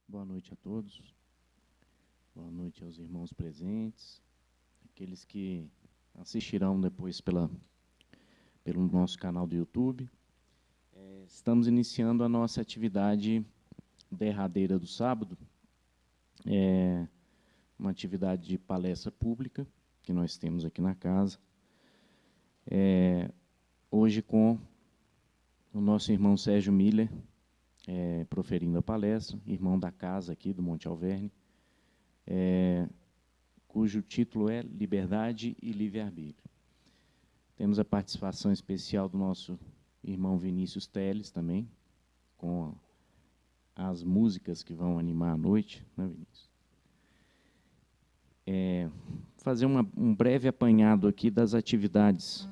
Boa noite a todos. Boa noite aos irmãos presentes, aqueles que assistirão depois pelo nosso canal do YouTube. Estamos iniciando a nossa atividade derradeira do sábado, uma atividade de palestra pública que nós temos aqui na casa. Hoje com o nosso irmão Sérgio Miller, proferindo a palestra, irmão da casa aqui do Monte Alverne, cujo título é Liberdade e Livre-Arbítrio. Temos a participação especial do nosso irmão Vinícius Teles também, com as músicas que vão animar a noite, né, Vinícius? Fazer um breve apanhado aqui das atividades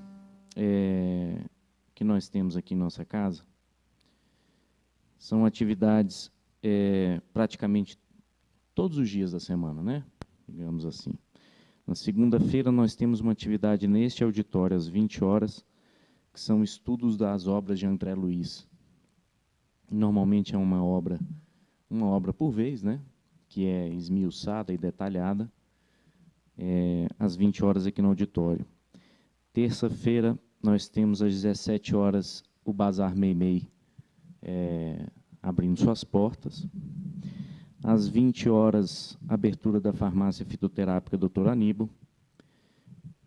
que nós temos aqui em nossa casa. São atividades praticamente todos os dias da semana, né? Digamos assim. Na segunda-feira, nós temos uma atividade neste auditório, às 20 horas, que são estudos das obras de André Luiz. Normalmente é uma obra por vez, né? Que é esmiuçada e detalhada, às 20 horas aqui no auditório. Terça-feira, nós temos às 17 horas o Bazar Meimei, abrindo suas portas. Às 20 horas, abertura da farmácia fitoterápica Dr. Aníbal.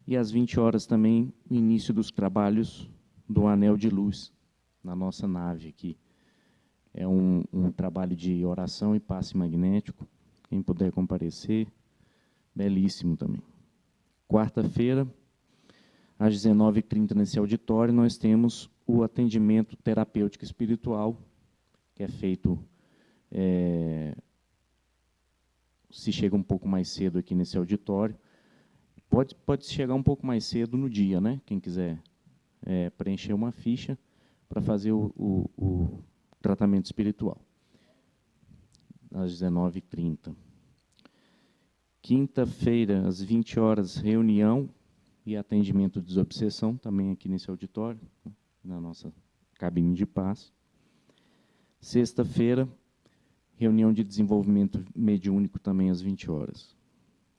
E às 20 horas também, o início dos trabalhos do Anel de Luz, na nossa nave aqui. É um trabalho de oração e passe magnético. Quem puder comparecer, belíssimo também. Quarta-feira, às 19h30, nesse auditório, nós temos o atendimento terapêutico espiritual, que é feito... se chega um pouco mais cedo aqui nesse auditório, pode chegar um pouco mais cedo no dia, né? Quem quiser preencher uma ficha para fazer o tratamento espiritual, às 19h30. Quinta-feira, às 20 horas, reunião e atendimento de desobsessão, também aqui nesse auditório, na nossa cabine de paz. Sexta-feira, reunião de desenvolvimento mediúnico também às 20 horas.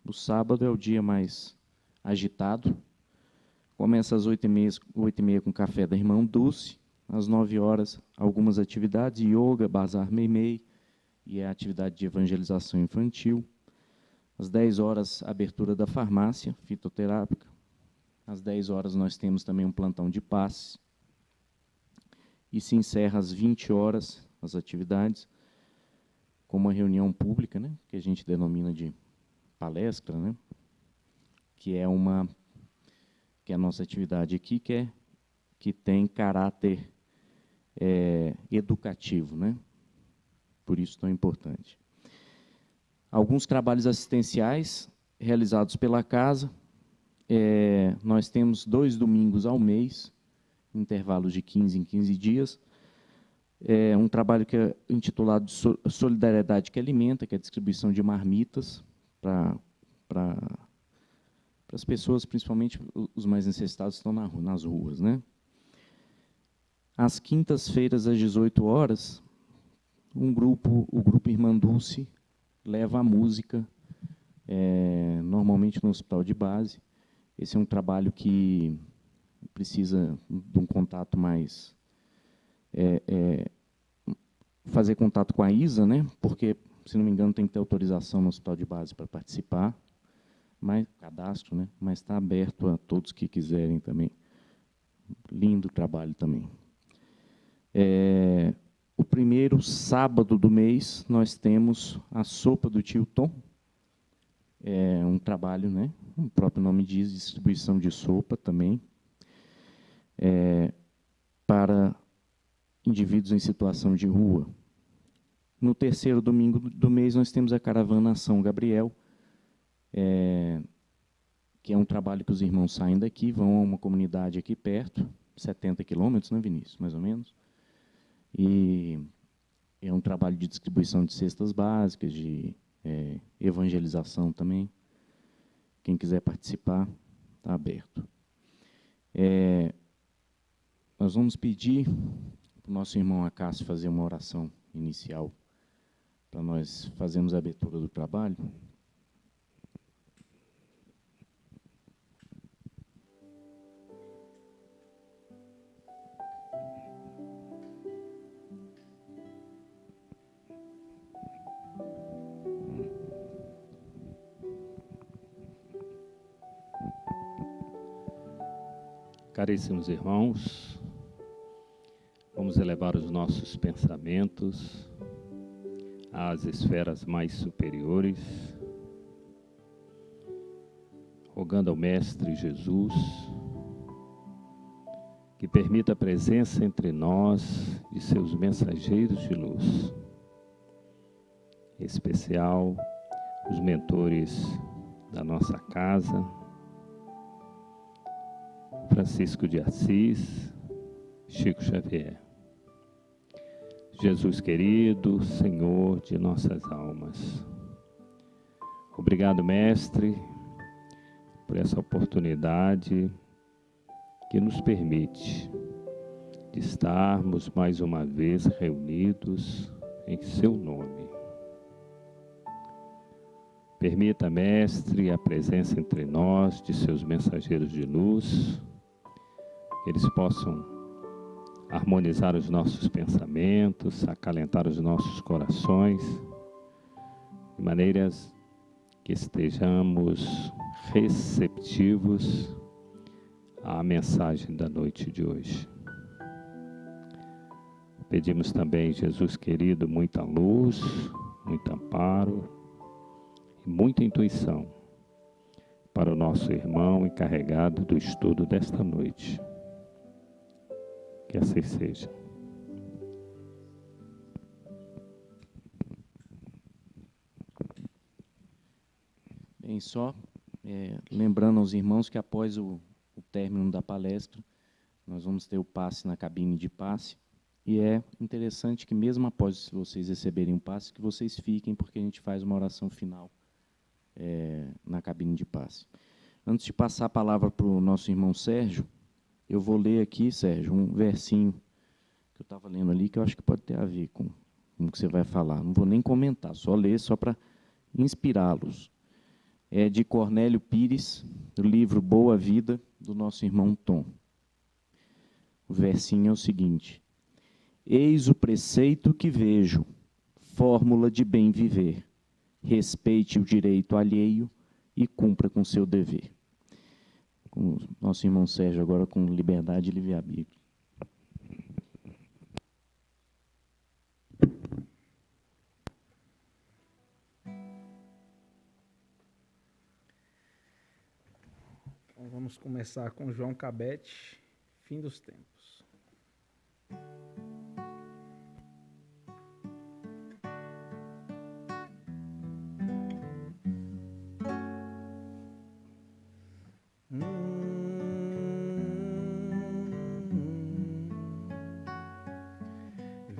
O sábado é o dia mais agitado. Começa às 8h30 com café da Irmã Dulce. Às 9 horas, algumas atividades, yoga, bazar meimei, e a atividade de evangelização infantil. Às 10 horas, abertura da farmácia fitoterápica. Às 10 horas, nós temos também um plantão de passe. E se encerra às 20 horas as atividades, com uma reunião pública, né, que a gente denomina de palestra, né, que é a nossa atividade aqui, que tem caráter educativo, né, por isso tão importante. Alguns trabalhos assistenciais realizados pela casa. Nós temos 2 domingos ao mês, intervalos de 15 em 15 dias, um trabalho que é intitulado Solidariedade que Alimenta, que é a distribuição de marmitas para as pessoas, principalmente os mais necessitados, que estão nas ruas, né? Às quintas-feiras, às 18 horas, o grupo Irmã Dulce leva a música, normalmente no hospital de base. Esse é um trabalho que precisa de um contato mais... fazer contato com a ISA, né? Porque, se não me engano, tem que ter autorização no hospital de base para participar, mas cadastro, né? Mas está aberto a todos que quiserem também. Lindo trabalho também. O primeiro sábado do mês, nós temos a sopa do tio Tom. É um trabalho, né? O próprio nome diz, distribuição de sopa também, para indivíduos em situação de rua. No terceiro domingo do mês, nós temos a caravana São Gabriel, que é um trabalho que os irmãos saem daqui, vão a uma comunidade aqui perto, 70 quilômetros, né, Vinícius, mais ou menos, e é um trabalho de distribuição de cestas básicas, de evangelização também. Quem quiser participar, está aberto. Nós vamos pedir para o nosso irmão Acácio fazer uma oração inicial para nós fazermos a abertura do trabalho. Caríssimos irmãos, vamos elevar os nossos pensamentos às esferas mais superiores, rogando ao Mestre Jesus que permita a presença entre nós de seus mensageiros de luz, em especial os mentores da nossa casa, Francisco de Assis, Chico Xavier. Jesus querido, Senhor de nossas almas, obrigado, Mestre, por essa oportunidade que nos permite de estarmos mais uma vez reunidos em seu nome. Permita, Mestre, a presença entre nós de seus mensageiros de luz, que eles possam harmonizar os nossos pensamentos, acalentar os nossos corações, de maneiras que estejamos receptivos à mensagem da noite de hoje. Pedimos também, Jesus querido, muita luz, muito amparo e muita intuição para o nosso irmão encarregado do estudo desta noite. Que assim seja. Bem, só lembrando aos irmãos que após o término da palestra, nós vamos ter o passe na cabine de passe, e é interessante que mesmo após vocês receberem o passe, que vocês fiquem, porque a gente faz uma oração final na cabine de passe. Antes de passar a palavra para o nosso irmão Sérgio, eu vou ler aqui, Sérgio, um versinho que eu estava lendo ali, que eu acho que pode ter a ver com o que você vai falar. Não vou nem comentar, só ler, só para inspirá-los. É de Cornélio Pires, do livro Boa Vida, do nosso irmão Tom. O versinho é o seguinte: eis o preceito que vejo, fórmula de bem viver. Respeite o direito alheio e cumpra com seu dever. Com o nosso irmão Sérgio, agora com liberdade e livre-arbítrio. Então, vamos começar com João Cabete, Fim dos Tempos.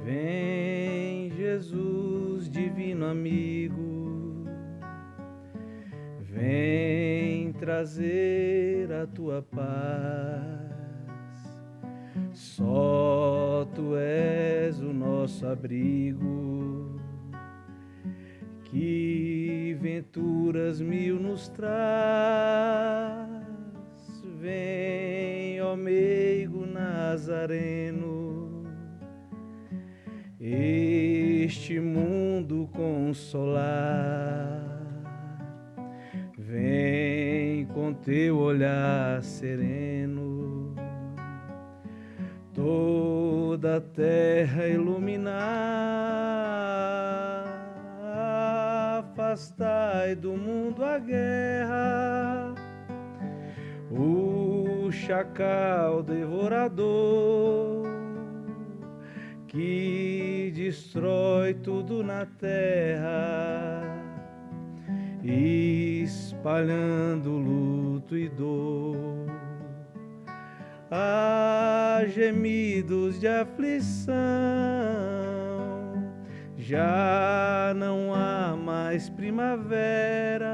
Vem, Jesus, divino amigo, vem trazer a tua paz. Só tu és o nosso abrigo, que venturas mil nos traz. Vem, ó meigo Nazareno, este mundo consolar. Vem com teu olhar sereno, toda a terra iluminar. Afastai do mundo a guerra, o chacal devorador, que destrói tudo na terra, espalhando luto e dor. Há gemidos de aflição, já não há mais primaveras.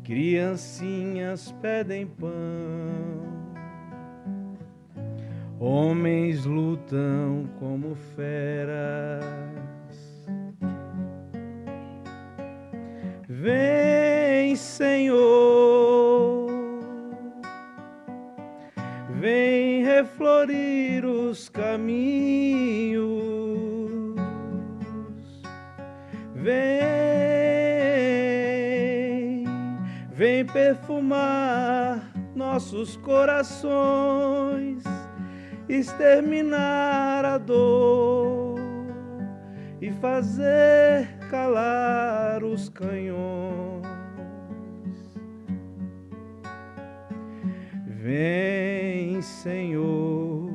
Criancinhas pedem pão, homens lutam como feras. Vem, Senhor, vem reflorir os caminhos, vem perfumar nossos corações, exterminar a dor e fazer calar os canhões. Vem, Senhor,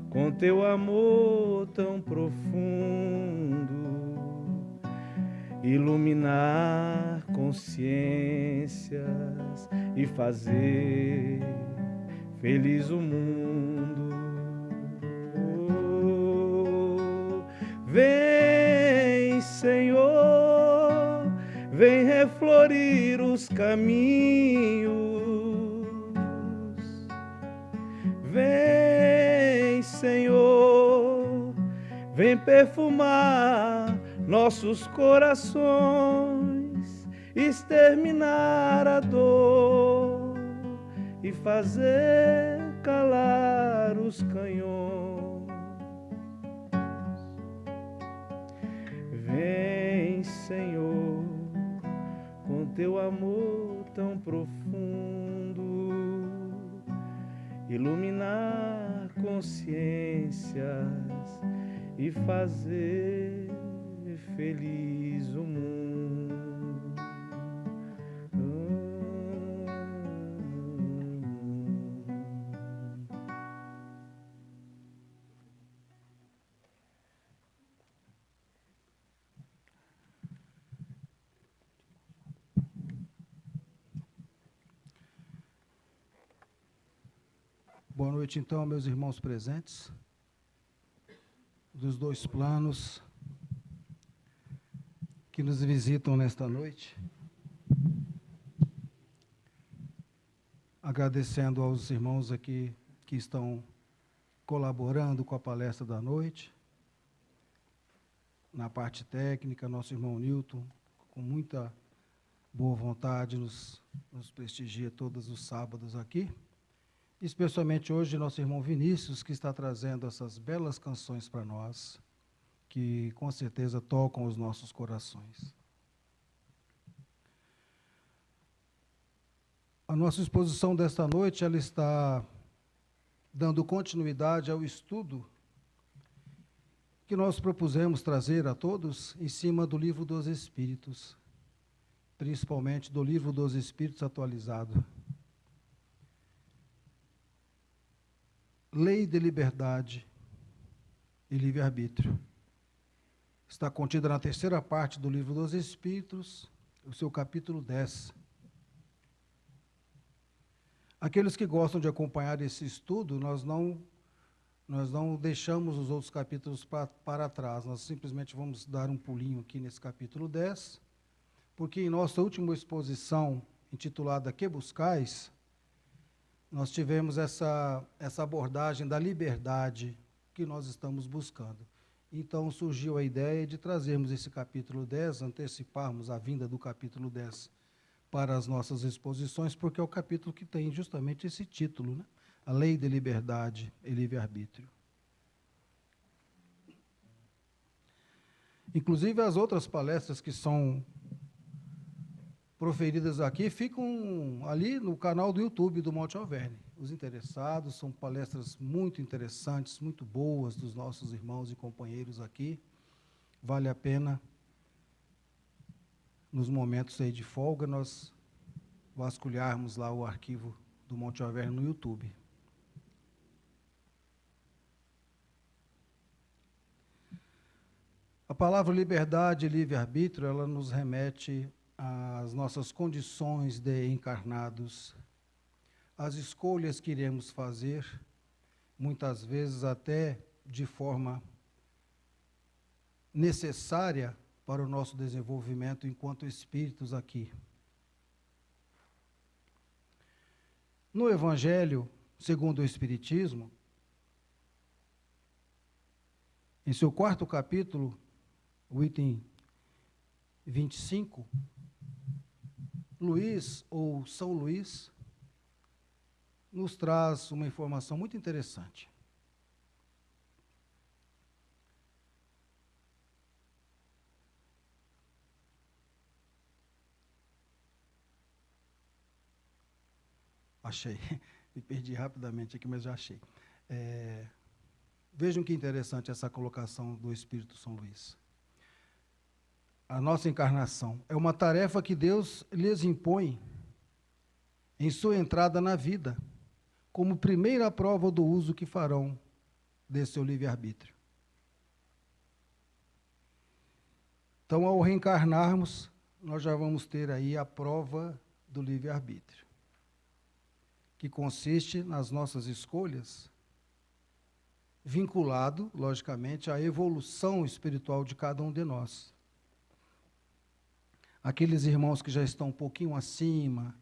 com teu amor tão profundo, iluminar consciências e fazer feliz o mundo. Vem, Senhor, vem reflorir os caminhos. Vem, Senhor, vem perfumar nossos corações, exterminar a dor e fazer calar os canhões. Vem, Senhor, com teu amor tão profundo, iluminar consciências e fazer feliz o mundo. Boa noite, então, meus irmãos presentes, dos dois planos que nos visitam nesta noite. Agradecendo aos irmãos aqui que estão colaborando com a palestra da noite. Na parte técnica, nosso irmão Newton, com muita boa vontade, nos prestigia todos os sábados aqui. Especialmente hoje, nosso irmão Vinícius, que está trazendo essas belas canções para nós, que com certeza tocam os nossos corações. A nossa exposição desta noite, ela está dando continuidade ao estudo que nós propusemos trazer a todos em cima do Livro dos Espíritos, principalmente do Livro dos Espíritos atualizado. Lei de liberdade e livre-arbítrio. Está contida na terceira parte do Livro dos Espíritos, o seu capítulo 10. Aqueles que gostam de acompanhar esse estudo, nós não deixamos os outros capítulos para trás, nós simplesmente vamos dar um pulinho aqui nesse capítulo 10, porque em nossa última exposição, intitulada Que Buscais?, nós tivemos essa abordagem da liberdade que nós estamos buscando. Então surgiu a ideia de trazermos esse capítulo 10, anteciparmos a vinda do capítulo 10 para as nossas exposições, porque é o capítulo que tem justamente esse título, né? A Lei de Liberdade e Livre-Arbítrio. Inclusive, as outras palestras que são proferidas aqui ficam ali no canal do YouTube do Monte Alverne. Os interessados, são palestras muito interessantes, muito boas dos nossos irmãos e companheiros aqui. Vale a pena, nos momentos aí de folga, nós vasculharmos lá o arquivo do Monte Alverne no YouTube. A palavra liberdade e livre-arbítrio, ela nos remete às nossas condições de encarnados, as escolhas que iremos fazer, muitas vezes até de forma necessária para o nosso desenvolvimento enquanto espíritos aqui. No Evangelho, segundo o Espiritismo, em seu 4º capítulo, o item 25, Luís, ou São Luís, nos traz uma informação muito interessante. Achei. Me perdi rapidamente aqui, mas já achei. Vejam que interessante essa colocação do Espírito São Luís. A nossa encarnação é uma tarefa que Deus lhes impõe em sua entrada na vida, como primeira prova do uso que farão desse seu livre-arbítrio. Então, ao reencarnarmos, nós já vamos ter aí a prova do livre-arbítrio, que consiste nas nossas escolhas, vinculado, logicamente, à evolução espiritual de cada um de nós. Aqueles irmãos que já estão um pouquinho acima,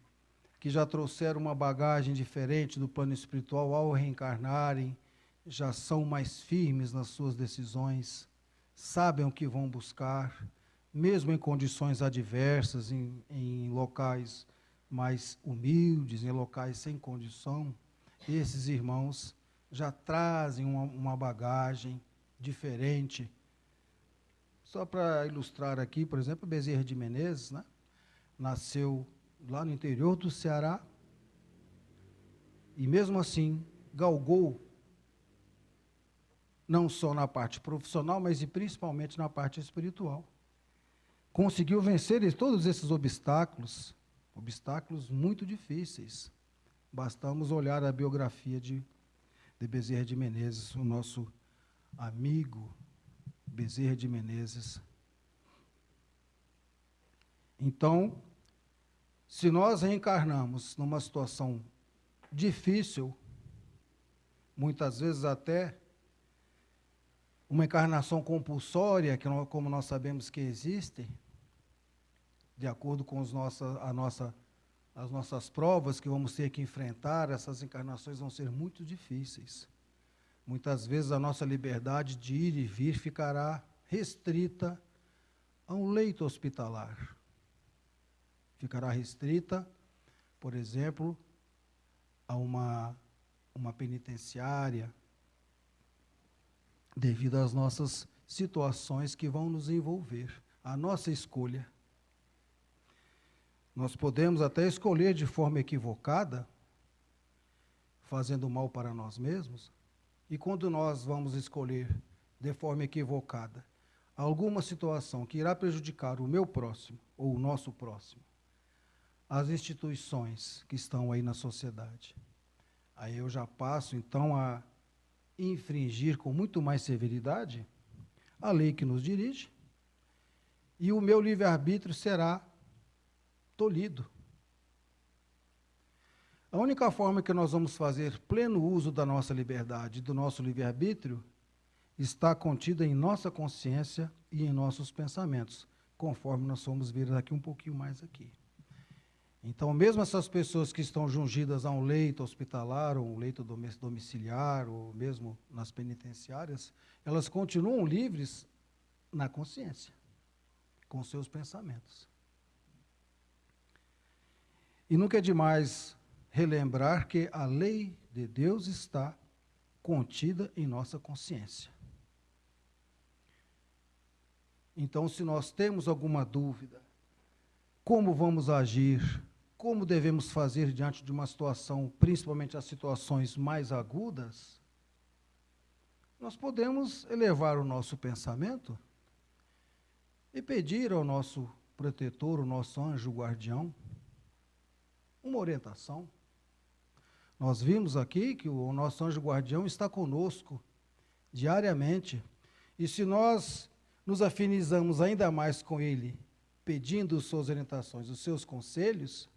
que já trouxeram uma bagagem diferente do plano espiritual, ao reencarnarem, já são mais firmes nas suas decisões, sabem o que vão buscar, mesmo em condições adversas, em locais mais humildes, em locais sem condição, esses irmãos já trazem uma bagagem diferente. Só para ilustrar aqui, por exemplo, Bezerra de Menezes, né? Nasceu lá no interior do Ceará e, mesmo assim, galgou não só na parte profissional, mas e principalmente na parte espiritual. Conseguiu vencer todos esses obstáculos, obstáculos muito difíceis. Bastamos olhar a biografia de Bezerra de Menezes, o nosso amigo Bezerra de Menezes. Então, se nós reencarnamos numa situação difícil, muitas vezes até uma encarnação compulsória, como nós sabemos que existe, de acordo com as nossas provas que vamos ter que enfrentar, essas encarnações vão ser muito difíceis. Muitas vezes a nossa liberdade de ir e vir ficará restrita a um leito hospitalar. Ficará restrita, por exemplo, a uma penitenciária, devido às nossas situações que vão nos envolver, a nossa escolha. Nós podemos até escolher de forma equivocada, fazendo mal para nós mesmos, e quando nós vamos escolher de forma equivocada alguma situação que irá prejudicar o meu próximo ou o nosso próximo, as instituições que estão aí na sociedade, aí eu já passo então a infringir com muito mais severidade a lei que nos dirige, e o meu livre-arbítrio será tolhido. A única forma que nós vamos fazer pleno uso da nossa liberdade, do nosso livre-arbítrio, está contida em nossa consciência e em nossos pensamentos, conforme nós vamos ver aqui um pouquinho mais aqui. Então, mesmo essas pessoas que estão jungidas a um leito hospitalar, ou um leito domiciliar, ou mesmo nas penitenciárias, elas continuam livres na consciência, com seus pensamentos. E nunca é demais relembrar que a lei de Deus está contida em nossa consciência. Então, se nós temos alguma dúvida, como vamos agir, como devemos fazer diante de uma situação, principalmente as situações mais agudas, nós podemos elevar o nosso pensamento e pedir ao nosso protetor, o nosso anjo guardião, uma orientação. Nós vimos aqui que o nosso anjo guardião está conosco diariamente, e se nós nos afinizamos ainda mais com ele, pedindo suas orientações, os seus conselhos,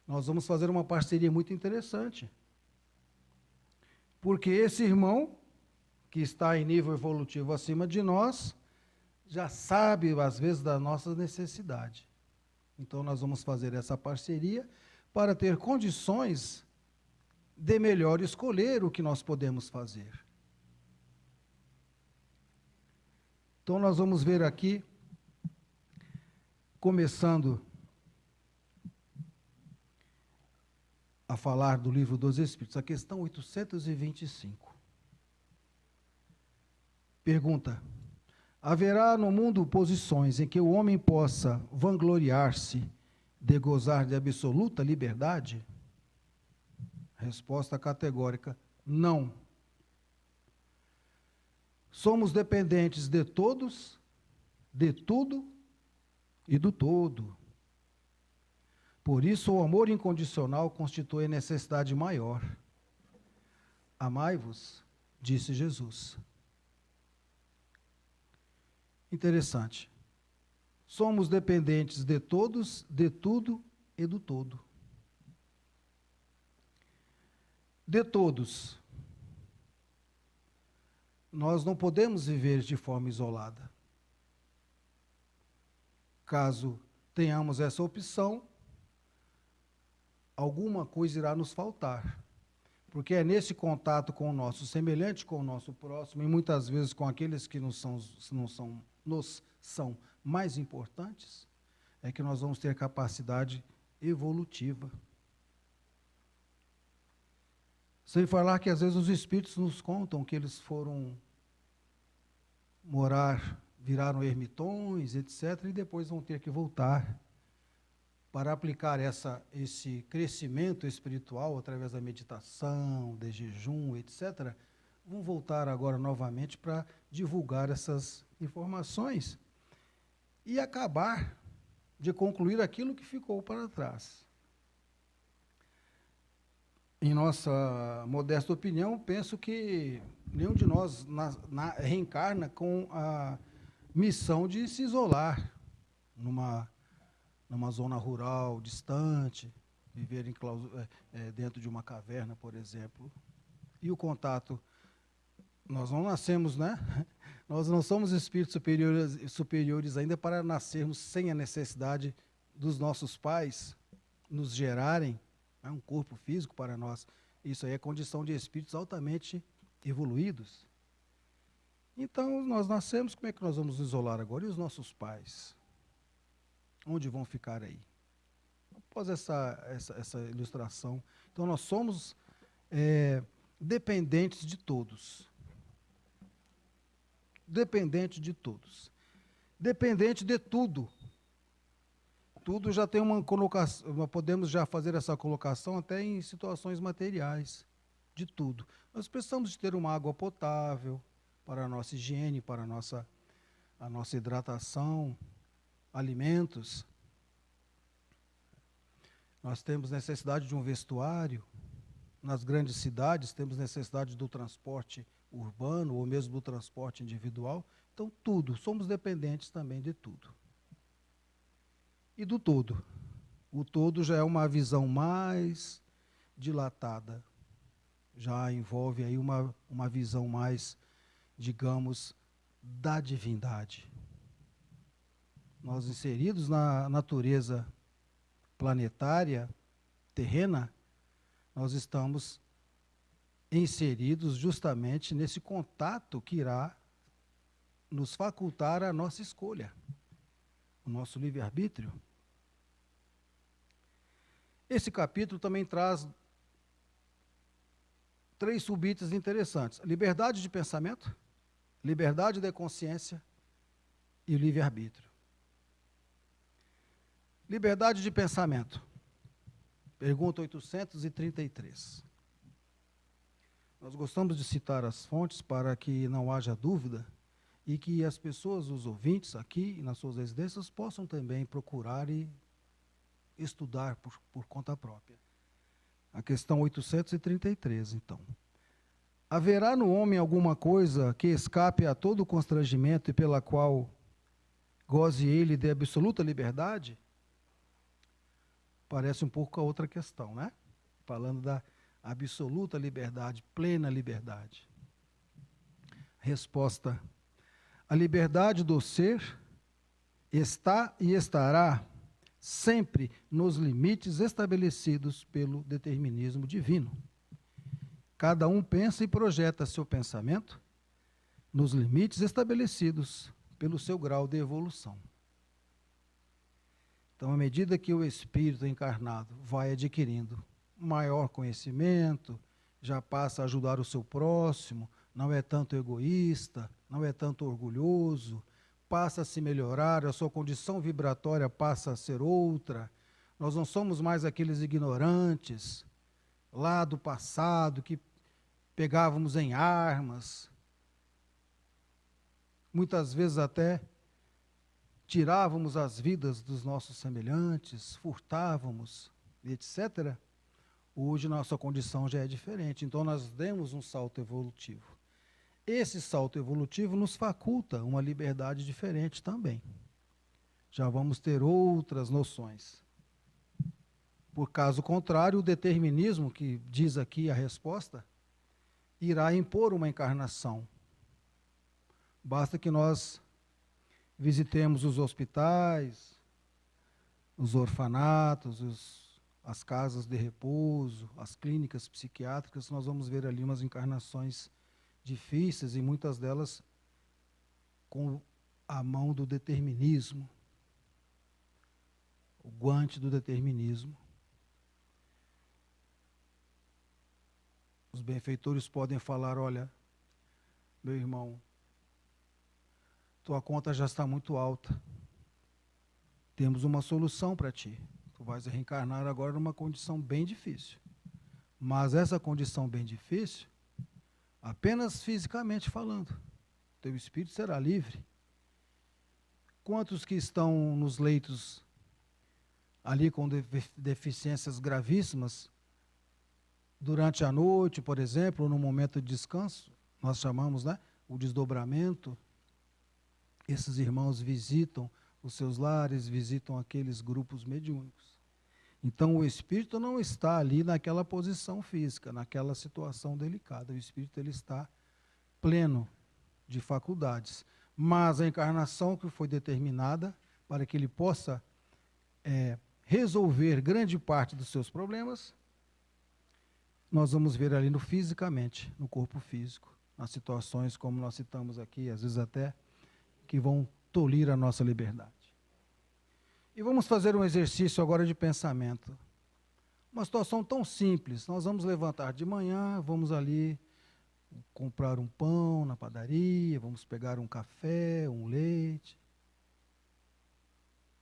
nós vamos fazer uma parceria muito interessante. Porque esse irmão, que está em nível evolutivo acima de nós, já sabe, às vezes, da nossa necessidade. Então, nós vamos fazer essa parceria para ter condições de melhor escolher o que nós podemos fazer. Então, nós vamos ver aqui, começando a falar do livro dos Espíritos, a questão 825. Pergunta: haverá no mundo posições em que o homem possa vangloriar-se de gozar de absoluta liberdade? Resposta categórica: não. Somos dependentes de todos, de tudo e do todo. Por isso, o amor incondicional constitui a necessidade maior. Amai-vos, disse Jesus. Interessante. Somos dependentes de todos, de tudo e do todo. De todos. Nós não podemos viver de forma isolada. Caso tenhamos essa opção, alguma coisa irá nos faltar. Porque é nesse contato com o nosso semelhante, com o nosso próximo, e muitas vezes com aqueles que nos são mais importantes, é que nós vamos ter capacidade evolutiva. Sem falar que às vezes os espíritos nos contam que eles foram morar, viraram ermitões, etc., e depois vão ter que voltar para aplicar esse crescimento espiritual através da meditação, de jejum, etc., vão voltar agora novamente para divulgar essas informações e acabar de concluir aquilo que ficou para trás. Em nossa modesta opinião, penso que nenhum de nós reencarna com a missão de se isolar numa zona rural, distante, viver dentro de uma caverna, por exemplo. E o contato, nós não nascemos, né? Nós não somos espíritos superiores ainda para nascermos sem a necessidade dos nossos pais nos gerarem, né, um corpo físico para nós. Isso aí é condição de espíritos altamente evoluídos. Então, nós nascemos, como é que nós vamos nos isolar agora? E os nossos pais? Onde vão ficar aí? Após essa ilustração, então nós somos dependentes de todos. Dependente de todos. Dependente de tudo. Tudo já tem uma colocação, nós podemos já fazer essa colocação até em situações materiais, de tudo. Nós precisamos de ter uma água potável para a nossa higiene, para a nossa hidratação, alimentos. Nós temos necessidade de um vestuário. Nas grandes cidades temos necessidade do transporte urbano ou mesmo do transporte individual. Então, tudo. Somos dependentes também de tudo. E do todo. O todo já é uma visão mais dilatada. Já envolve aí uma visão mais, digamos, da divindade. Nós inseridos na natureza planetária, terrena, nós estamos inseridos justamente nesse contato que irá nos facultar a nossa escolha, o nosso livre-arbítrio. Esse capítulo também traz 3 subitens interessantes: liberdade de pensamento, liberdade da consciência e o livre-arbítrio. Liberdade de pensamento. Pergunta 833. Nós gostamos de citar as fontes para que não haja dúvida e que as pessoas, os ouvintes aqui nas suas residências, possam também procurar e estudar por conta própria. A questão 833, então. Haverá no homem alguma coisa que escape a todo constrangimento e pela qual goze ele de absoluta liberdade? Parece um pouco com a outra questão, né? Falando da absoluta liberdade, plena liberdade. Resposta: a liberdade do ser está e estará sempre nos limites estabelecidos pelo determinismo divino. Cada um pensa e projeta seu pensamento nos limites estabelecidos pelo seu grau de evolução. Então, à medida que o espírito encarnado vai adquirindo maior conhecimento, já passa a ajudar o seu próximo, não é tanto egoísta, não é tanto orgulhoso, passa a se melhorar, a sua condição vibratória passa a ser outra. Nós não somos mais aqueles ignorantes lá do passado que pegávamos em armas, muitas vezes até tirávamos as vidas dos nossos semelhantes, furtávamos, etc. Hoje nossa condição já é diferente, então nós demos um salto evolutivo. Esse salto evolutivo nos faculta uma liberdade diferente também. Já vamos ter outras noções. Por caso contrário, o determinismo, que diz aqui a resposta, irá impor uma encarnação. Basta que nós visitemos os hospitais, os orfanatos, as casas de repouso, as clínicas psiquiátricas, nós vamos ver ali umas encarnações difíceis e muitas delas com a mão do determinismo, o guante do determinismo. Os benfeitores podem falar: olha, meu irmão, tua conta já está muito alta. Temos uma solução para ti. Tu vais reencarnar agora numa condição bem difícil. Mas essa condição bem difícil, apenas fisicamente falando, teu espírito será livre. Quantos que estão nos leitos ali com deficiências gravíssimas, durante a noite, por exemplo, ou no momento de descanso, nós chamamos, né, o desdobramento, esses irmãos visitam os seus lares, visitam aqueles grupos mediúnicos. Então o espírito não está ali naquela posição física, naquela situação delicada. O espírito ele está pleno de faculdades. Mas a encarnação que foi determinada para que ele possa resolver grande parte dos seus problemas, nós vamos ver ali no fisicamente, no corpo físico, nas situações como nós citamos aqui, às vezes até que vão tolir a nossa liberdade. E vamos fazer um exercício agora de pensamento. Uma situação tão simples. Nós vamos levantar de manhã, vamos ali comprar um pão na padaria, vamos pegar um café, um leite.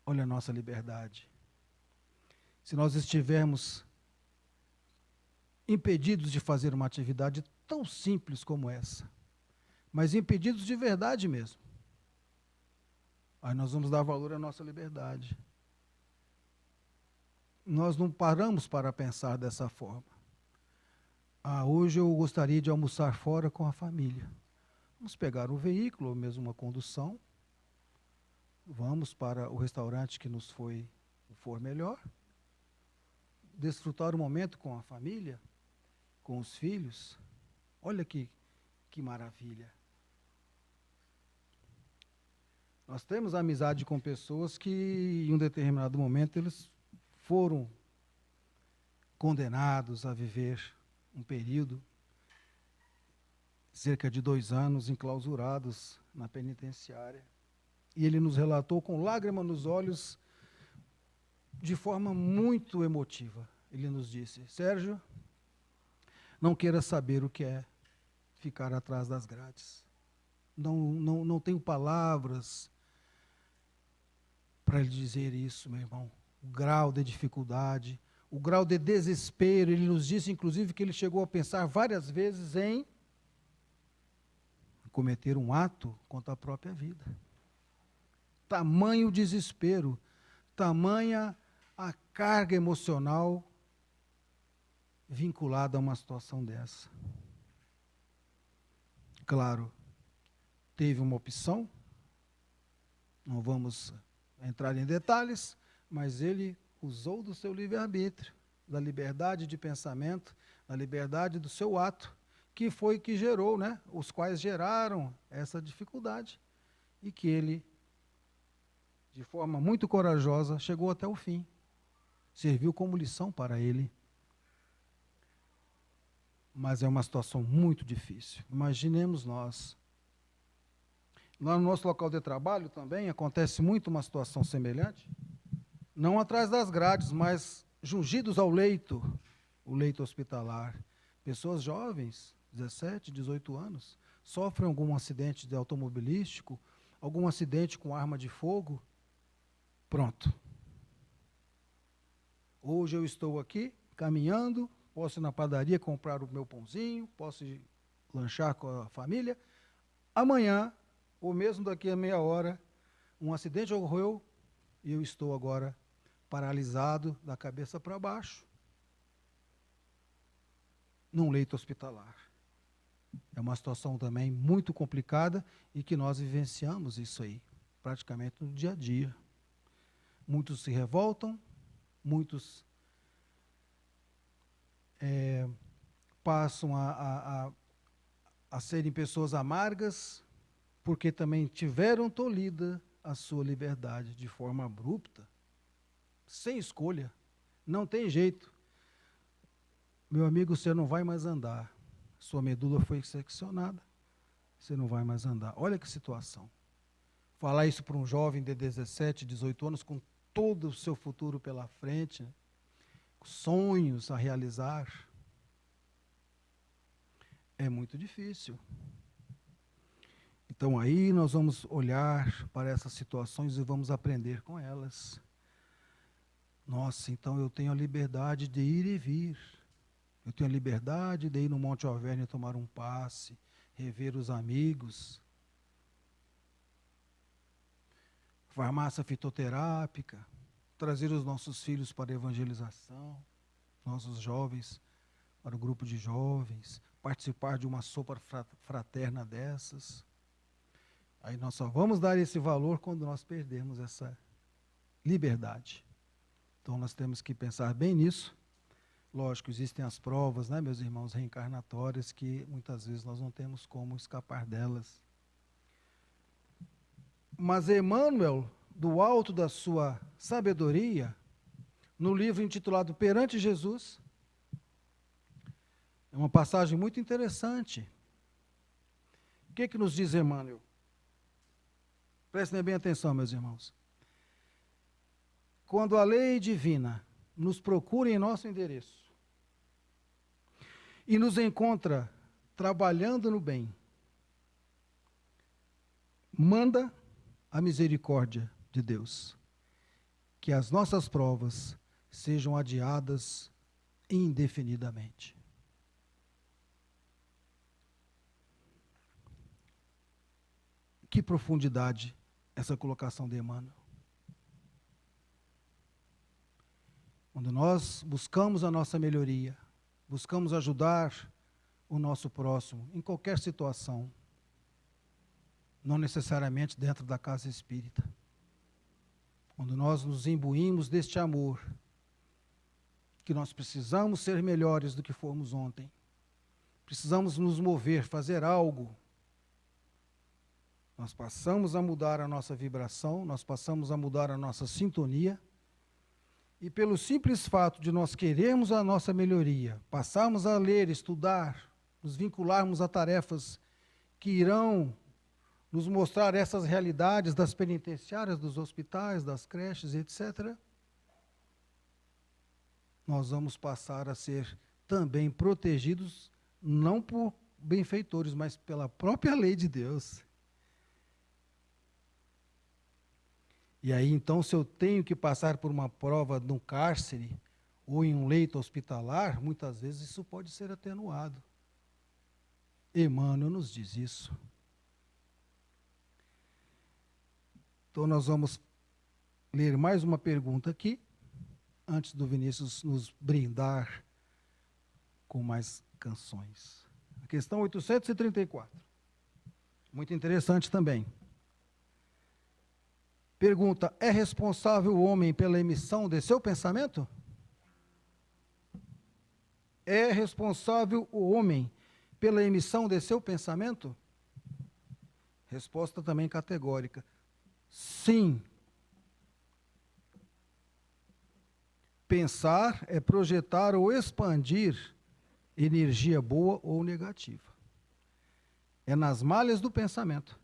Olha a nossa liberdade. Se nós estivermos impedidos de fazer uma atividade tão simples como essa, mas impedidos de verdade mesmo, aí nós vamos dar valor à nossa liberdade. Nós não paramos para pensar dessa forma. Hoje eu gostaria de almoçar fora com a família. Vamos pegar um veículo, ou mesmo uma condução, vamos para o restaurante que nos for melhor, desfrutar o momento com a família, com os filhos. Olha que maravilha. Nós temos amizade com pessoas que, em um determinado momento, eles foram condenados a viver um período, cerca de 2 anos, enclausurados na penitenciária. E ele nos relatou com lágrima nos olhos, de forma muito emotiva. Ele nos disse: Sérgio, não queira saber o que é ficar atrás das grades. Não tenho palavras para lhe dizer isso, meu irmão. O grau de dificuldade, o grau de desespero. Ele nos disse, inclusive, que ele chegou a pensar várias vezes em cometer um ato contra a própria vida. Tamanho desespero, tamanha a carga emocional vinculada a uma situação dessa. Claro, teve uma opção, não vamos entrar em detalhes, mas ele usou do seu livre-arbítrio, da liberdade de pensamento, da liberdade do seu ato, que foi que gerou, né, os quais geraram essa dificuldade, e que ele, de forma muito corajosa, chegou até o fim. Serviu como lição para ele. Mas é uma situação muito difícil. Imaginemos nós. Lá no nosso local de trabalho também acontece muito uma situação semelhante. Não atrás das grades, mas jungidos ao leito, o leito hospitalar. Pessoas jovens, 17, 18 anos, sofrem algum acidente de automobilístico, algum acidente com arma de fogo, pronto. Hoje eu estou aqui, caminhando, posso ir na padaria comprar o meu pãozinho, posso ir lanchar com a família. Amanhã, ou mesmo daqui a meia hora, um acidente ocorreu e eu estou agora paralisado da cabeça para baixo, num leito hospitalar. É uma situação também muito complicada e que nós vivenciamos isso aí, praticamente no dia a dia. Muitos se revoltam, muitos passam a serem pessoas amargas, porque também tiveram tolhida a sua liberdade de forma abrupta, sem escolha, não tem jeito. Meu amigo, você não vai mais andar, sua medula foi seccionada, você não vai mais andar. Olha que situação. Falar isso para um jovem de 17, 18 anos, com todo o seu futuro pela frente, né? Sonhos a realizar, é muito difícil. Então aí nós vamos olhar para essas situações e vamos aprender com elas. Nossa, então eu tenho a liberdade de ir e vir. Eu tenho a liberdade de ir no Monte Alverne tomar um passe, rever os amigos. Farmácia fitoterápica, trazer os nossos filhos para a evangelização, nossos jovens para o grupo de jovens, participar de uma sopa fraterna dessas. Aí nós só vamos dar esse valor quando nós perdermos essa liberdade. Então nós temos que pensar bem nisso. Lógico, existem as provas, né, meus irmãos, reencarnatórias, que muitas vezes nós não temos como escapar delas. Mas Emmanuel, do alto da sua sabedoria, no livro intitulado Perante Jesus, é uma passagem muito interessante. O que nos diz Emmanuel? Prestem bem atenção, meus irmãos. Quando a lei divina nos procura em nosso endereço e nos encontra trabalhando no bem, manda a misericórdia de Deus que as nossas provas sejam adiadas indefinidamente. Que profundidade essa colocação de Emmanuel. Quando nós buscamos a nossa melhoria, buscamos ajudar o nosso próximo em qualquer situação, não necessariamente dentro da casa espírita, quando nós nos imbuímos deste amor, que nós precisamos ser melhores do que fomos ontem, precisamos nos mover, fazer algo, nós passamos a mudar a nossa vibração, nós passamos a mudar a nossa sintonia, e pelo simples fato de nós querermos a nossa melhoria, passarmos a ler, estudar, nos vincularmos a tarefas que irão nos mostrar essas realidades das penitenciárias, dos hospitais, das creches, etc., nós vamos passar a ser também protegidos, não por benfeitores, mas pela própria lei de Deus. E aí, então, se eu tenho que passar por uma prova num cárcere ou em um leito hospitalar, muitas vezes isso pode ser atenuado. Emmanuel nos diz isso. Então, nós vamos ler mais uma pergunta aqui, antes do Vinícius nos brindar com mais canções. A questão 834. Muito interessante também. Pergunta: é responsável o homem pela emissão de seu pensamento? É responsável o homem pela emissão de seu pensamento? Resposta também categórica: sim. Pensar é projetar ou expandir energia boa ou negativa. É nas malhas do pensamento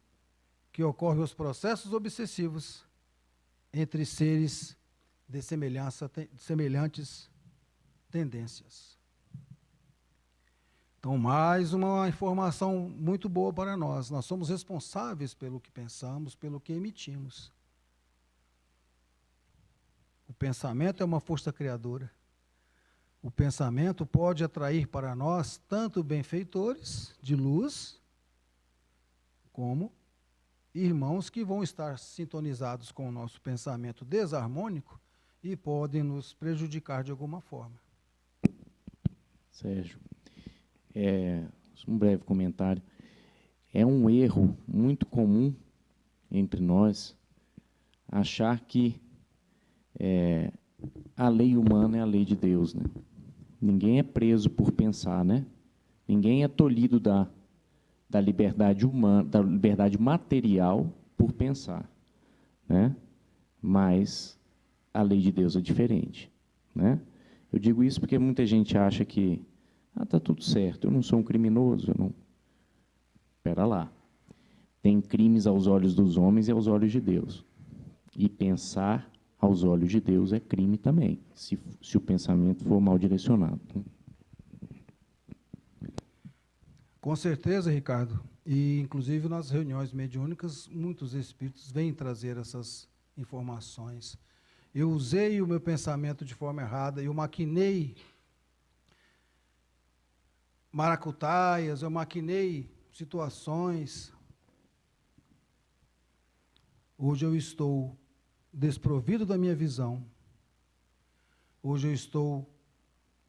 que ocorrem os processos obsessivos entre seres de semelhantes tendências. Então, mais uma informação muito boa para nós. Nós somos responsáveis pelo que pensamos, pelo que emitimos. O pensamento é uma força criadora. O pensamento pode atrair para nós tanto benfeitores de luz, como irmãos que vão estar sintonizados com o nosso pensamento desarmônico e podem nos prejudicar de alguma forma. Sérgio, um breve comentário. É um erro muito comum entre nós achar que a lei humana é a lei de Deus, né? Ninguém é preso por pensar, né? Ninguém é tolhido da liberdade humana, da liberdade material por pensar, né? Mas a lei de Deus é diferente, né? Eu digo isso porque muita gente acha que tá tudo certo, eu não sou um criminoso, eu não. Espera lá. Tem crimes aos olhos dos homens e aos olhos de Deus. E pensar aos olhos de Deus é crime também, se o pensamento for mal direcionado. Com certeza, Ricardo. E, inclusive, nas reuniões mediúnicas, muitos espíritos vêm trazer essas informações. Eu usei o meu pensamento de forma errada, eu maquinei maracutaias, eu maquinei situações. Hoje eu estou desprovido da minha visão. Hoje eu estou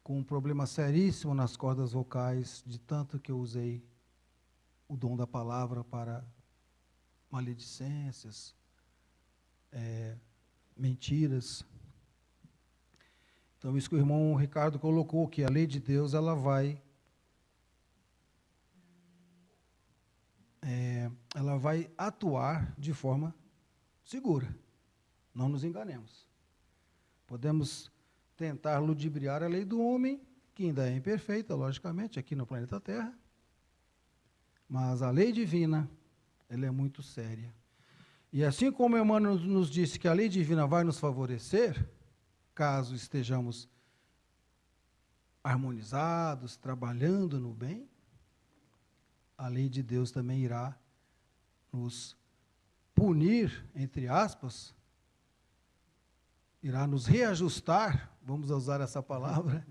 com um problema seríssimo nas cordas vocais, de tanto que eu usei o dom da palavra para maledicências, mentiras. Então, isso que o irmão Ricardo colocou, que a lei de Deus ela vai atuar de forma segura. Não nos enganemos. Podemos tentar ludibriar a lei do homem, que ainda é imperfeita, logicamente, aqui no planeta Terra, mas a lei divina, ela é muito séria. E assim como Emmanuel nos disse que a lei divina vai nos favorecer, caso estejamos harmonizados, trabalhando no bem, a lei de Deus também irá nos punir, entre aspas, irá nos reajustar, vamos usar essa palavra,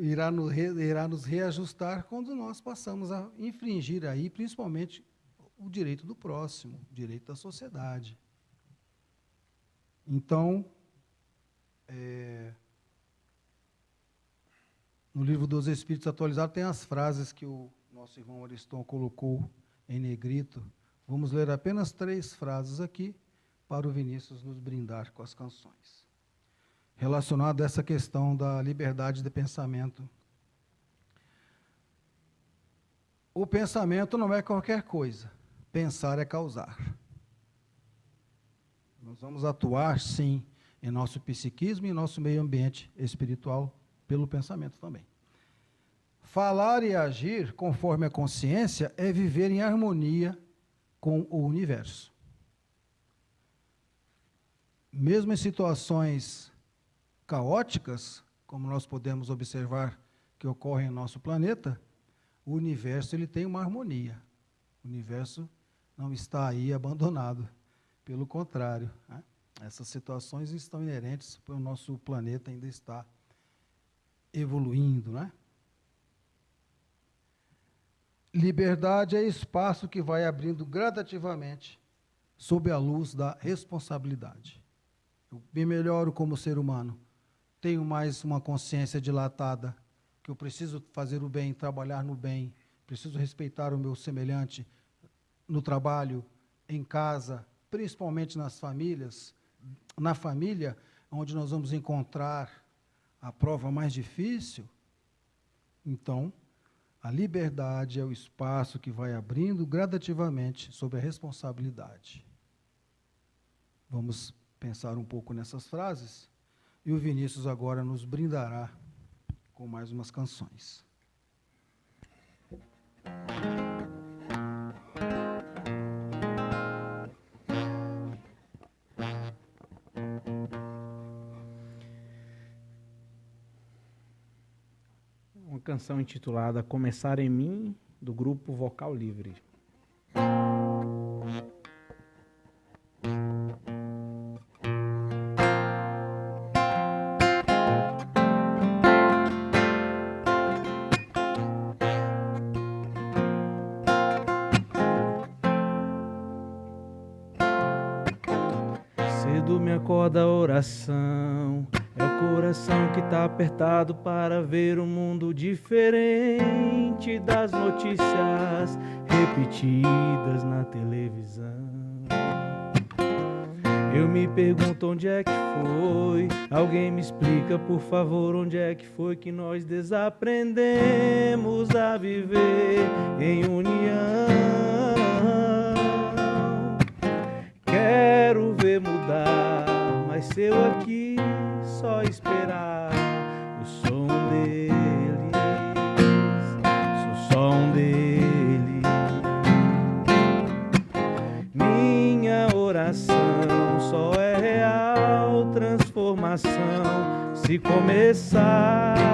irá nos reajustar quando nós passamos a infringir aí, principalmente, o direito do próximo, o direito da sociedade. Então, no livro dos Espíritos Atualizados tem as frases que o nosso irmão Ariston colocou em negrito. Vamos ler apenas 3 frases aqui, para o Vinícius nos brindar com as canções. Relacionado a essa questão da liberdade de pensamento. O pensamento não é qualquer coisa. Pensar é causar. Nós vamos atuar, sim, em nosso psiquismo e em nosso meio ambiente espiritual, pelo pensamento também. Falar e agir conforme a consciência é viver em harmonia com o universo. Mesmo em situações caóticas, como nós podemos observar que ocorrem no nosso planeta, o universo ele tem uma harmonia. O universo não está aí abandonado. Pelo contrário, né? Essas situações estão inerentes para o nosso planeta ainda estar evoluindo, né? Liberdade é espaço que vai abrindo gradativamente sob a luz da responsabilidade. Eu me melhoro como ser humano, tenho mais uma consciência dilatada, que eu preciso fazer o bem, trabalhar no bem, preciso respeitar o meu semelhante no trabalho, em casa, principalmente nas famílias, na família, onde nós vamos encontrar a prova mais difícil. Então, a liberdade é o espaço que vai abrindo gradativamente sob a responsabilidade. Vamos pensar um pouco nessas frases, e o Vinícius agora nos brindará com mais umas canções. Uma canção intitulada Começar em Mim, do grupo Vocal Livre. Cedo me acorda a oração, é o coração que tá apertado para ver um mundo diferente das notícias repetidas na televisão. Eu me pergunto onde é que foi, alguém me explica por favor onde é que foi que nós desaprendemos a viver em união. Quero ver mudar, mas se eu aqui só esperar o som deles, sou só um deles. Minha oração só é real transformação se começar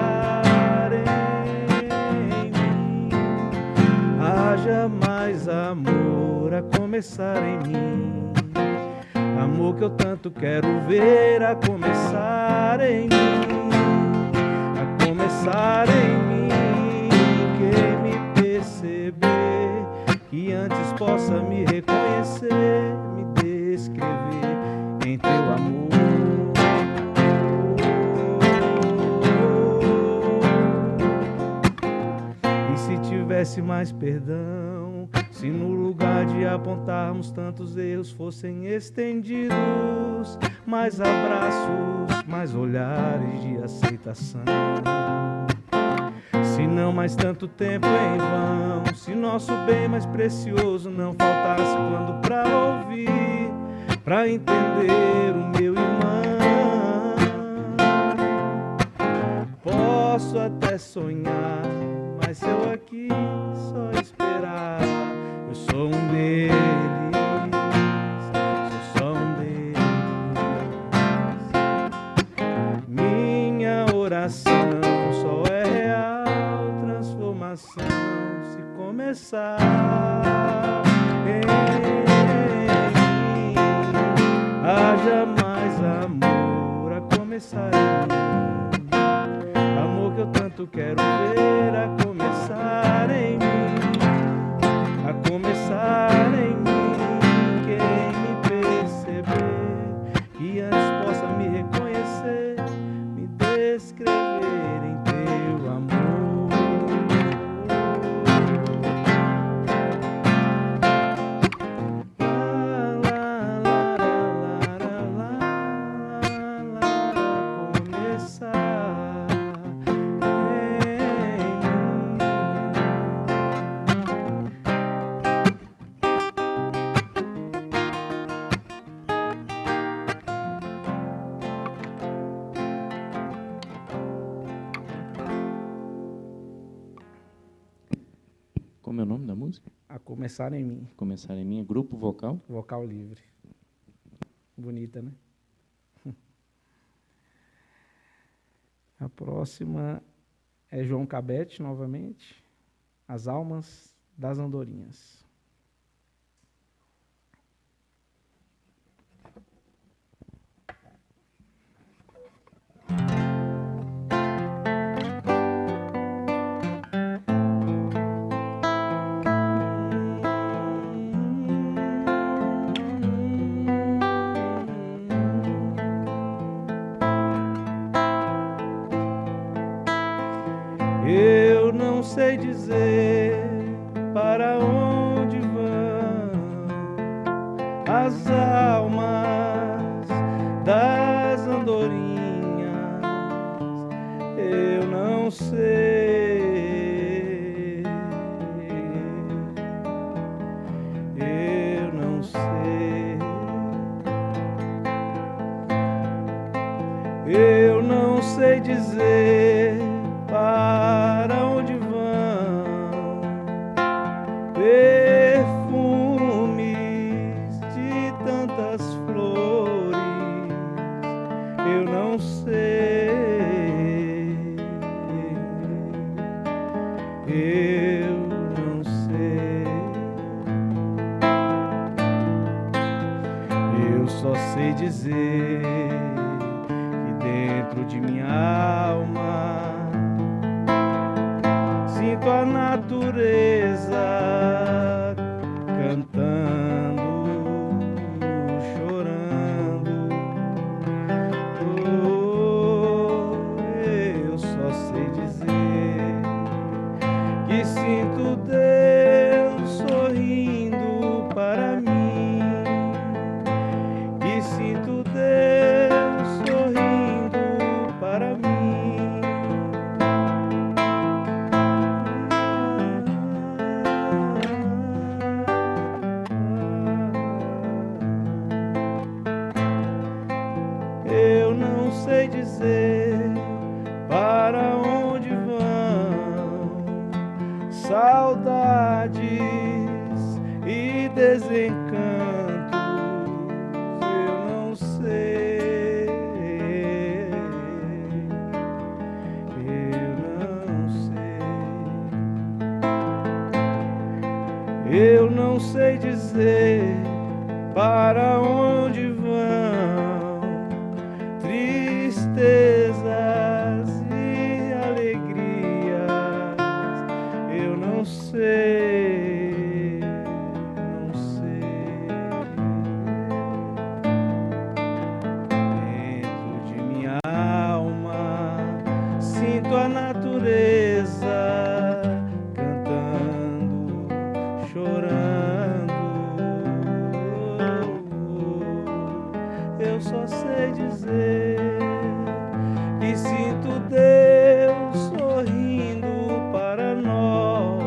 em mim. Haja mais amor a começar em mim. Amor que eu tanto quero ver a começar em mim, a começar em mim. Quem me perceber, que antes possa me reconhecer, me descrever em teu amor. E se tivesse mais perdão, se no lugar de apontarmos tantos erros fossem estendidos mais abraços, mais olhares de aceitação. Se não mais tanto tempo em vão, se nosso bem mais precioso não faltasse quando pra ouvir, pra entender o meu irmão. Posso até sonhar, mas se eu aqui só esperar, eu sou um deles, sou só um deles. Minha oração só é real transformação se começar em mim. Haja mais amor a começar em mim. Amor que eu tanto quero ver a começar em mim. A começar em mim, quem me perceber, que antes possa me reconhecer, me descrever em teu amor. Começar Como é o nome da música? A começar em mim, Começar em mim, grupo vocal. Vocal Livre. Bonita, né? A próxima é João Cabete, novamente. As Almas das Andorinhas. Eu não sei dizer para onde vão as almas das andorinhas. Eu não sei. Eu não sei. Eu não sei dizer para onde vão perfumes de tantas flores. Eu não sei. só sei dizer que dentro de minha alma sinto a natureza cantando, chorando. Eu só sei dizer que sinto Deus sorrindo para mim, que sinto Deus sorrindo para mim. Eu não sei dizer para onde vão saudades e desencantos. Eu não sei, eu não sei, eu não sei dizer para onde vão tristezas e alegrias. Eu não sei, não sei. Dentro de minha alma sinto a natureza cantando, chorando. Eu só sei dizer que sinto Deus sorrindo para nós,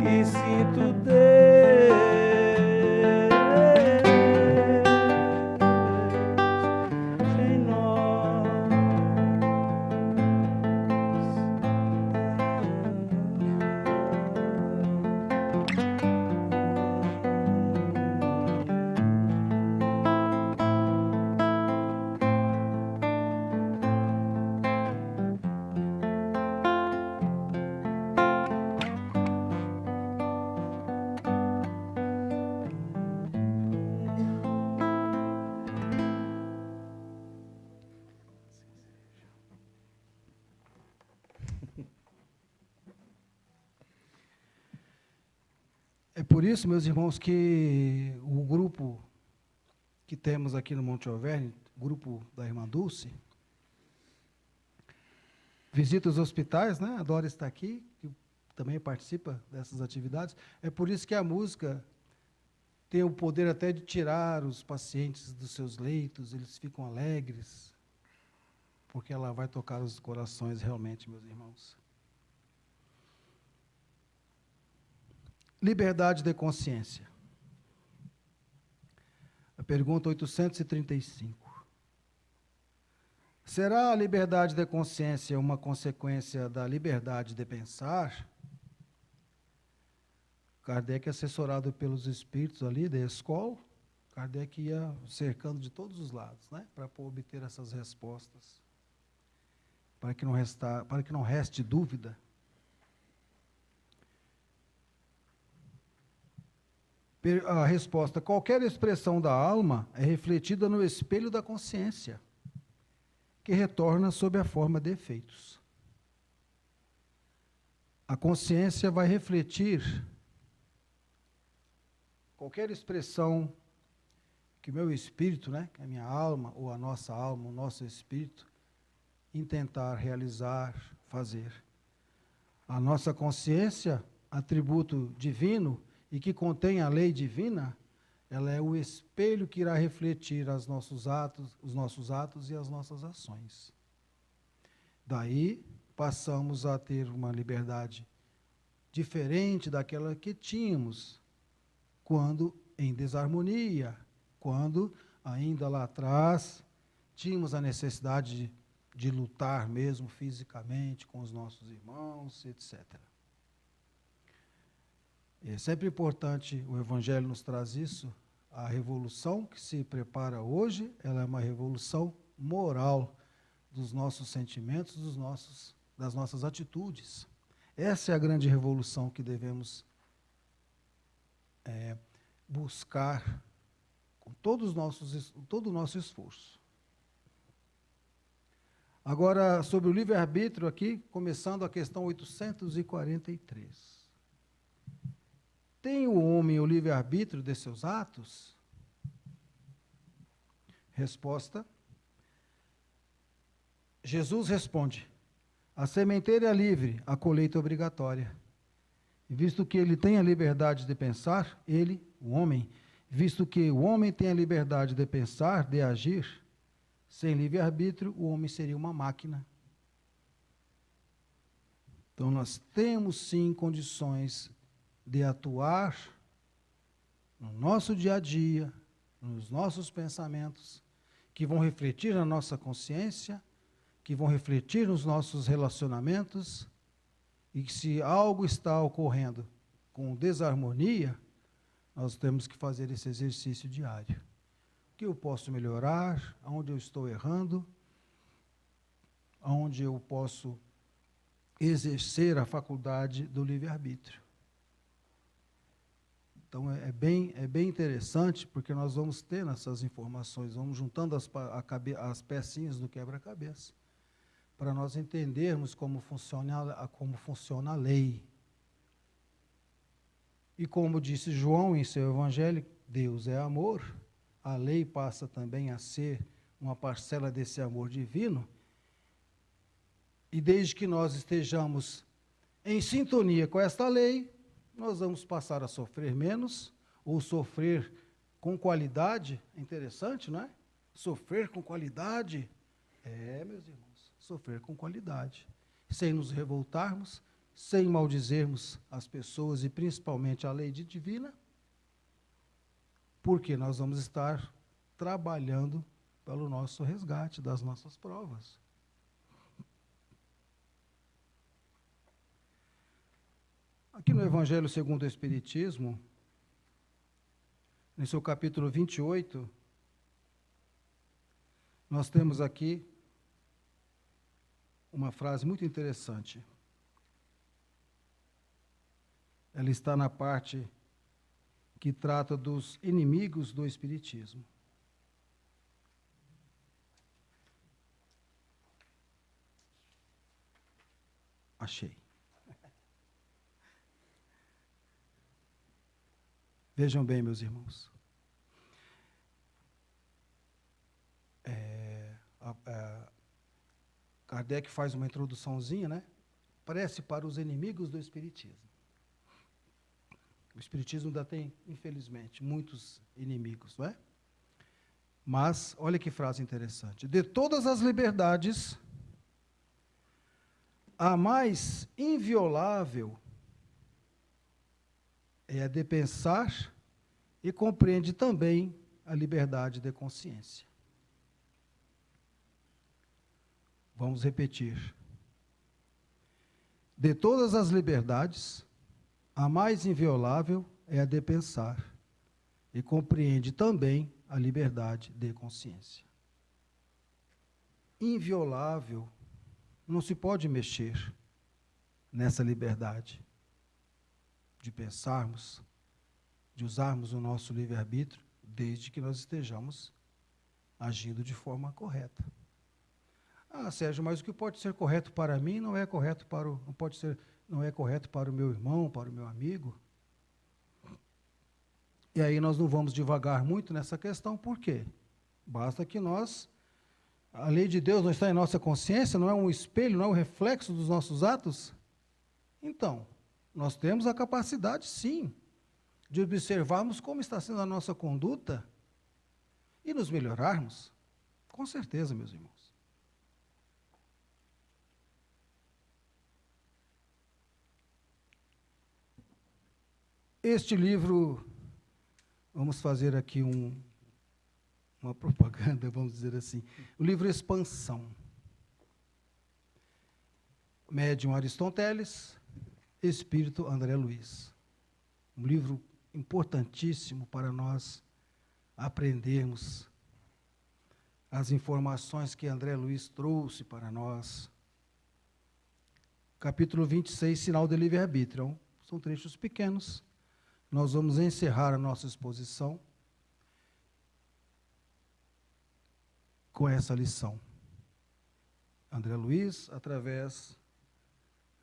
e sinto Deus em nós. É por isso, meus irmãos, que o grupo que temos aqui no Monte Alverne, grupo da Irmã Dulce, visita os hospitais, né? A Dora está aqui, que também participa dessas atividades. É por isso que a música tem o poder até de tirar os pacientes dos seus leitos, eles ficam alegres, porque ela vai tocar os corações realmente, meus irmãos. Liberdade de consciência. A pergunta 835. Será a liberdade de consciência uma consequência da liberdade de pensar? Kardec, assessorado pelos espíritos ali da escola, Kardec ia cercando de todos os lados, né, para obter essas respostas, para que não reste dúvida. A resposta: qualquer expressão da alma é refletida no espelho da consciência, que retorna sob a forma de efeitos. A consciência vai refletir qualquer expressão que o meu espírito, né, que a minha alma, ou a nossa alma, o nosso espírito, intentar realizar, fazer. A nossa consciência, atributo divino, e que contém a lei divina, ela é o espelho que irá refletir os nossos atos e as nossas ações. Daí, passamos a ter uma liberdade diferente daquela que tínhamos quando em desarmonia, quando ainda lá atrás tínhamos a necessidade de lutar mesmo fisicamente com os nossos irmãos, etc. É sempre importante, o Evangelho nos traz isso, a revolução que se prepara hoje, ela é uma revolução moral dos nossos sentimentos, das nossas atitudes. Essa é a grande revolução que devemos buscar com todo o nosso esforço. Agora, sobre o livre-arbítrio aqui, começando a questão 843. Tem o homem o livre-arbítrio de seus atos? Resposta. Jesus responde: a sementeira é livre, a colheita é obrigatória. E visto que ele tem a liberdade de pensar, ele, o homem, visto que o homem tem a liberdade de pensar, de agir, sem livre-arbítrio, o homem seria uma máquina. Então, nós temos sim condições de atuar no nosso dia a dia, nos nossos pensamentos, que vão refletir na nossa consciência, que vão refletir nos nossos relacionamentos, e que se algo está ocorrendo com desarmonia, nós temos que fazer esse exercício diário. O que eu posso melhorar? Aonde eu estou errando? Aonde eu posso exercer a faculdade do livre-arbítrio? Então, é bem interessante, porque nós vamos tendo essas informações, vamos juntando as pecinhas do quebra-cabeça, para nós entendermos como funciona a lei. E como disse João em seu evangelho, Deus é amor, a lei passa também a ser uma parcela desse amor divino, e desde que nós estejamos em sintonia com esta lei, nós vamos passar a sofrer menos, ou sofrer com qualidade. É interessante, não é? Sofrer com qualidade. Meus irmãos, sofrer com qualidade. Sem nos revoltarmos, sem maldizermos as pessoas e principalmente a lei divina, porque nós vamos estar trabalhando pelo nosso resgate das nossas provas. Aqui no Evangelho segundo o Espiritismo, em seu capítulo 28, nós temos aqui uma frase muito interessante. Ela está na parte que trata dos inimigos do Espiritismo. Achei. Vejam bem, meus irmãos. Kardec faz uma introduçãozinha, né? Prece para os inimigos do Espiritismo. O Espiritismo ainda tem, infelizmente, muitos inimigos, não é? Mas, olha que frase interessante. De todas as liberdades, a mais inviolável é a de pensar e compreende também a liberdade de consciência. Vamos repetir. De todas as liberdades, a mais inviolável é a de pensar e compreende também a liberdade de consciência. Inviolável, não se pode mexer nessa liberdade de pensarmos, de usarmos o nosso livre-arbítrio, desde que nós estejamos agindo de forma correta. Ah, Sérgio, mas o que pode ser correto para mim não é correto não é correto para o meu irmão, para o meu amigo. E aí nós não vamos devagar muito nessa questão, por quê? Basta que a lei de Deus não está em nossa consciência, não é um espelho, não é um reflexo dos nossos atos. Então, nós temos a capacidade, sim, de observarmos como está sendo a nossa conduta e nos melhorarmos. Com certeza, meus irmãos. Este livro, vamos fazer aqui uma propaganda, vamos dizer assim. O livro Expansão. Médium Ariston-Teles, Espírito André Luiz. Um livro importantíssimo para nós aprendermos as informações que André Luiz trouxe para nós. Capítulo 26, Sinal de Livre-Arbítrio. São trechos pequenos. nós vamos encerrar a nossa exposição com essa lição. André Luiz, através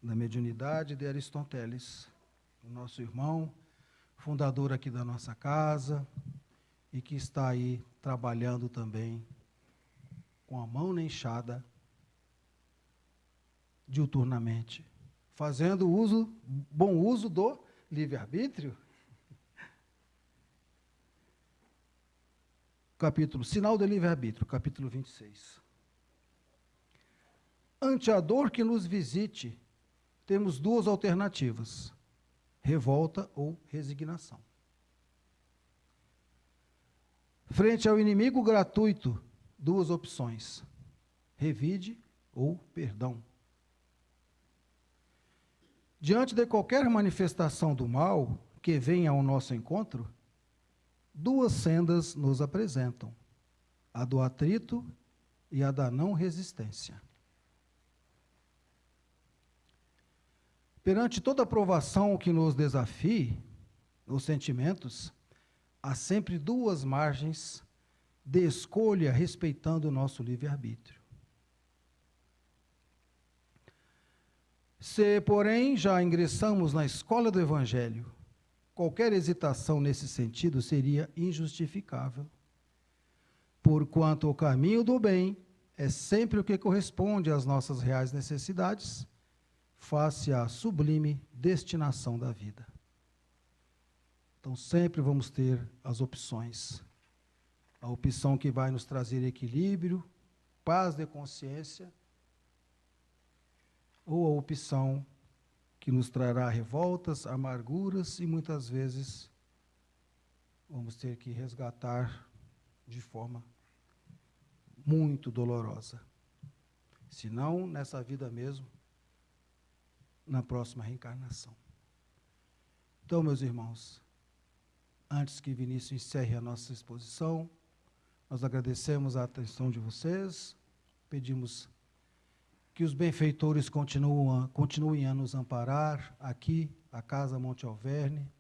da mediunidade de Aristóteles, o nosso irmão, fundador aqui da nossa casa, e que está aí trabalhando também com a mão na enxada, diuturnamente, fazendo bom uso do livre-arbítrio. Capítulo, Sinal do Livre-Arbítrio, capítulo 26. Ante a dor que nos visite, temos duas alternativas: revolta ou resignação. Frente ao inimigo gratuito, duas opções: revide ou perdão. Diante de qualquer manifestação do mal que venha ao nosso encontro, duas sendas nos apresentam: a do atrito e a da não resistência. Perante toda provação que nos desafie, os sentimentos, há sempre duas margens de escolha respeitando o nosso livre-arbítrio. Se, porém, já ingressamos na escola do Evangelho, qualquer hesitação nesse sentido seria injustificável, porquanto o caminho do bem é sempre o que corresponde às nossas reais necessidades, face à sublime destinação da vida. Então, sempre vamos ter as opções. A opção que vai nos trazer equilíbrio, paz de consciência, ou a opção que nos trará revoltas, amarguras e muitas vezes vamos ter que resgatar de forma muito dolorosa. Se não, nessa vida mesmo, na próxima reencarnação. Então, meus irmãos, antes que Vinícius encerre a nossa exposição, nós agradecemos a atenção de vocês, pedimos que os benfeitores continuem a nos amparar aqui, a Casa Monte Alverne,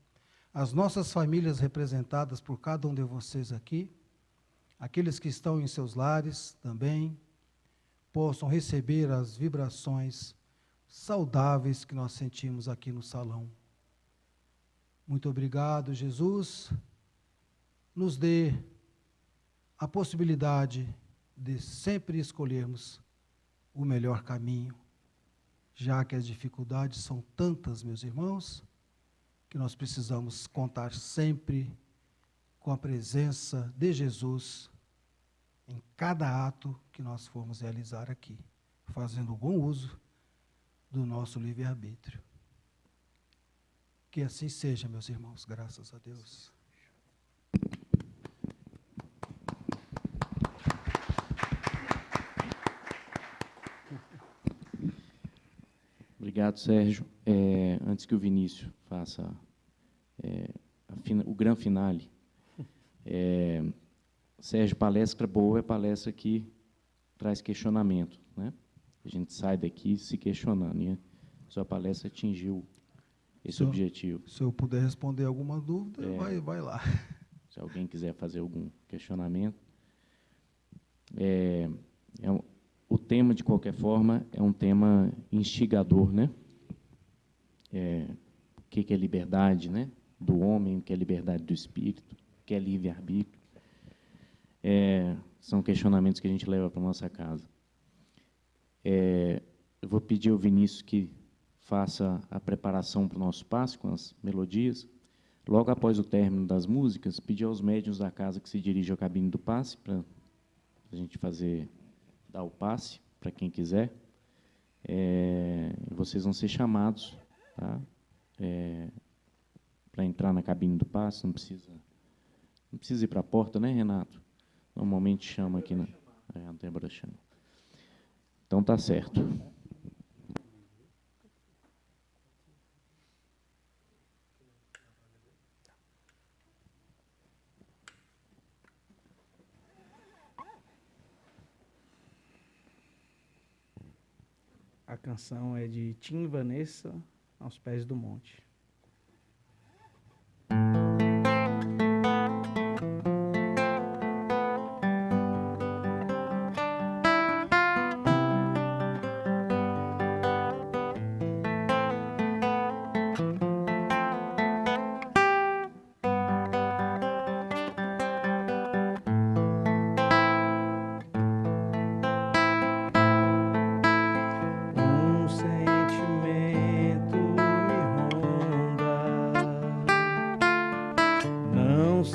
as nossas famílias representadas por cada um de vocês aqui, aqueles que estão em seus lares também, possam receber as vibrações saudáveis que nós sentimos aqui no salão. Muito obrigado, Jesus. Nos dê a possibilidade de sempre escolhermos o melhor caminho, já que as dificuldades são tantas, meus irmãos, que nós precisamos contar sempre com a presença de Jesus em cada ato que nós formos realizar aqui, fazendo bom uso do nosso livre-arbítrio. Que assim seja, meus irmãos, graças a Deus. Obrigado, Sérgio. Antes que o Vinícius faça o gran finale, Sérgio, palestra boa é palestra que traz questionamento, né? A gente sai daqui se questionando, né? Sua palestra atingiu esse objetivo. Se eu puder responder alguma dúvida, vai lá. Se alguém quiser fazer algum questionamento. O tema, de qualquer forma, é um tema instigador, né? O que é liberdade, né? Do homem, o que é liberdade do espírito, o que é livre-arbítrio. São questionamentos que a gente leva para a nossa casa. Eu vou pedir ao Vinícius que faça a preparação para o nosso passe com as melodias. Logo após o término das músicas, pedir aos médiuns da casa que se dirigam à cabine do passe para a gente dar o passe para quem quiser. Vocês vão ser chamados, tá? Para entrar na cabine do passe. Não precisa ir para a porta, né, Renato? Normalmente chama aqui na Débora chama. Então tá certo. A canção é de Tim e Vanessa, Aos Pés do Monte.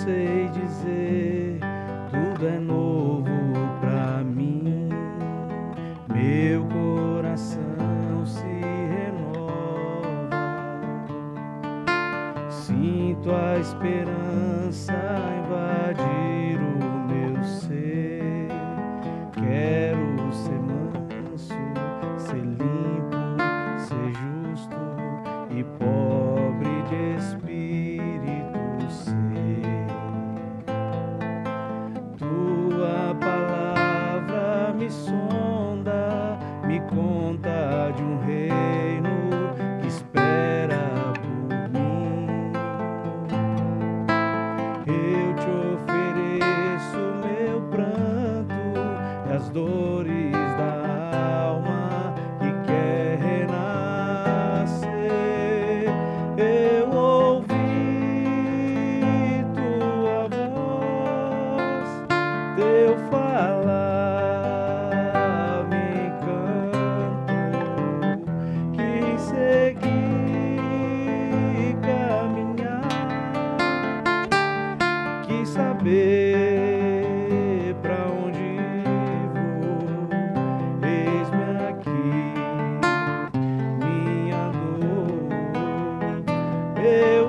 sei dizer, tudo é novo pra mim. Meu coração se renova, sinto a esperança invadir o meu ser. Quero ser manso, ser limpo, ser justo e pobre de espírito ser. Tua palavra me sonda, me conta de um reino que espera por mim. Eu te ofereço meu pranto e as dores da alma que quer renascer. Eu ouvi tua voz, teu falar me encantou. Quis seguir, caminhar, quis saber pra onde vou. Eis-me aqui, minha dor. Eu